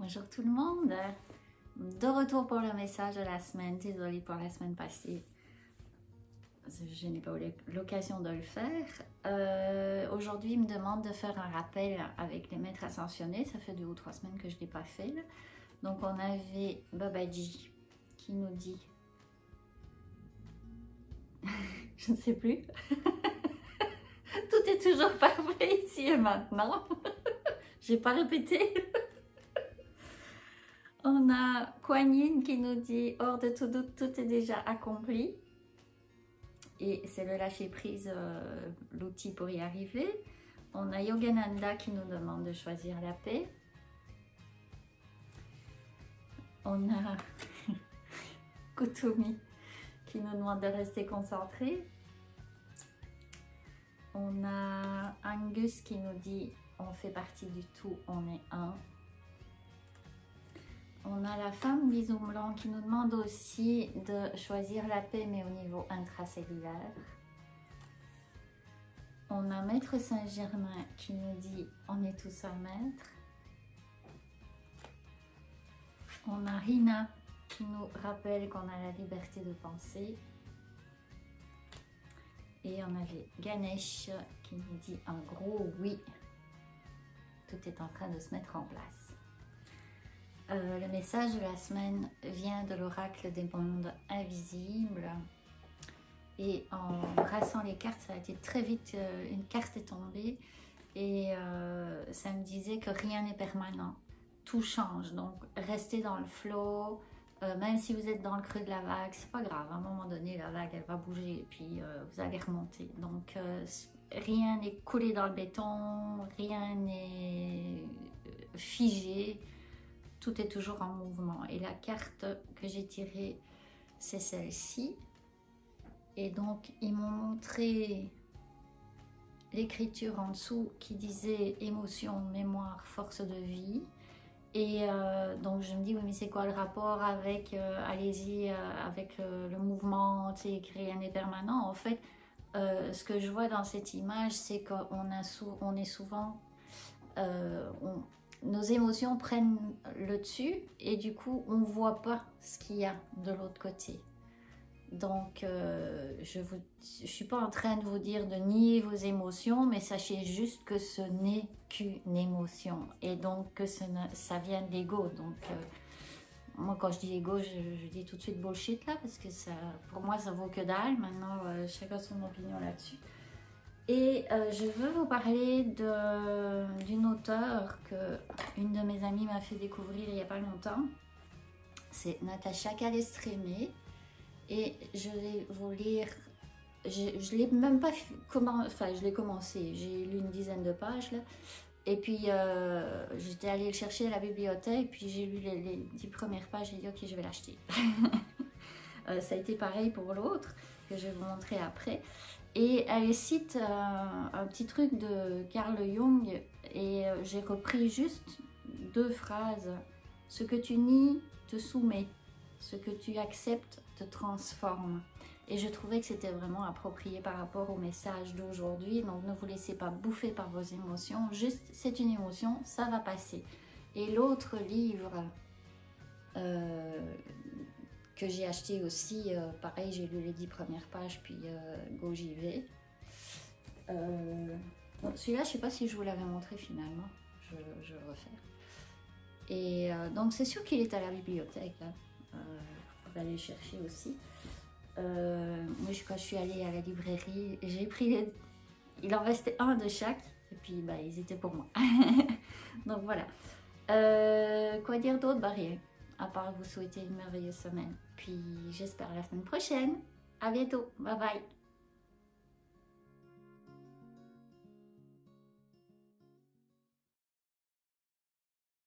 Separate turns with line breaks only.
Bonjour tout le monde, de retour pour le message de la semaine. Désolée pour la semaine passée, je n'ai pas eu l'occasion de le faire. Aujourd'hui, il me demande de faire un rappel avec les maîtres ascensionnés. Ça fait 2 ou 3 semaines que je ne l'ai pas fait là. Donc on avait Babaji qui nous dit, je ne sais plus, tout est toujours parfait ici et maintenant. J'ai pas répété. On a Kuan Yin qui nous dit « Hors de tout doute, tout est déjà accompli ». Et c'est le lâcher prise, l'outil pour y arriver. On a Yogananda qui nous demande de choisir la paix. On a Kutumi qui nous demande de rester concentré. On a Angus qui nous dit « On fait partie du tout, on est un ». On a la femme bison blanc qui nous demande aussi de choisir la paix, mais au niveau intracellulaire. On a Maître Saint-Germain qui nous dit « On est tous un maître ». On a Rina qui nous rappelle qu'on a la liberté de penser. Et on avait Ganesh qui nous dit un gros oui. Tout est en train de se mettre en place. Le message de la semaine vient de l'oracle des mondes invisibles. Et en brassant les cartes, ça a été très vite, une carte est tombée. Et ça me disait que rien n'est permanent. Tout change. Donc, restez dans le flow. Même si vous êtes dans le creux de la vague, c'est pas grave. À un moment donné, la vague, elle va bouger et puis vous allez remonter. Donc, rien n'est coulé dans le béton. Rien n'est figé. Tout est toujours en mouvement. Et la carte que j'ai tirée, c'est celle-ci. Et donc, ils m'ont montré l'écriture en dessous qui disait émotion, mémoire, force de vie. Et donc, je me dis, oui, mais c'est quoi le rapport avec, allez-y, avec le mouvement, tu sais, rien n'est permanent. En fait, ce que je vois dans cette image, c'est qu'on est souvent... nos émotions prennent le dessus et du coup on ne voit pas ce qu'il y a de l'autre côté. Donc je ne suis pas en train de vous dire de nier vos émotions, mais sachez juste que ce n'est qu'une émotion et donc que ça vient de l'ego. Donc moi quand je dis ego, je dis tout de suite bullshit là, parce que ça, pour moi ça vaut que dalle. Maintenant chacun son opinion là-dessus. Et je veux vous parler d'une auteure que une de mes amies m'a fait découvrir il n'y a pas longtemps. C'est Natacha Calestrémé. Et je vais vous lire, je l'ai même pas enfin je l'ai commencé, j'ai lu une dizaine de pages là. Et puis j'étais allée le chercher à la bibliothèque, puis j'ai lu les 10 premières pages, j'ai dit ok je vais l'acheter. Ça a été pareil pour l'autre, que je vais vous montrer après. Et elle cite un petit truc de Carl Jung et j'ai repris juste 2 phrases. Ce que tu nies te soumet, ce que tu acceptes te transforme. Et je trouvais que c'était vraiment approprié par rapport au message d'aujourd'hui. Donc ne vous laissez pas bouffer par vos émotions, juste c'est une émotion, ça va passer. Et l'autre livre que j'ai acheté aussi, pareil, j'ai lu les 10 premières pages, puis go j'y vais. Celui-là, je sais pas si je vous l'avais montré finalement, je vais le refaire. Et donc c'est sûr qu'il est à la bibliothèque, là. Vous pouvez aller le chercher aussi. Moi, quand je suis allée à la librairie, j'ai pris il en restait un de chaque, et puis bah, ils étaient pour moi. Donc voilà. Quoi dire d'autre? Bah rien. À part vous souhaiter une merveilleuse semaine. Puis j'espère la semaine prochaine. À bientôt. Bye bye.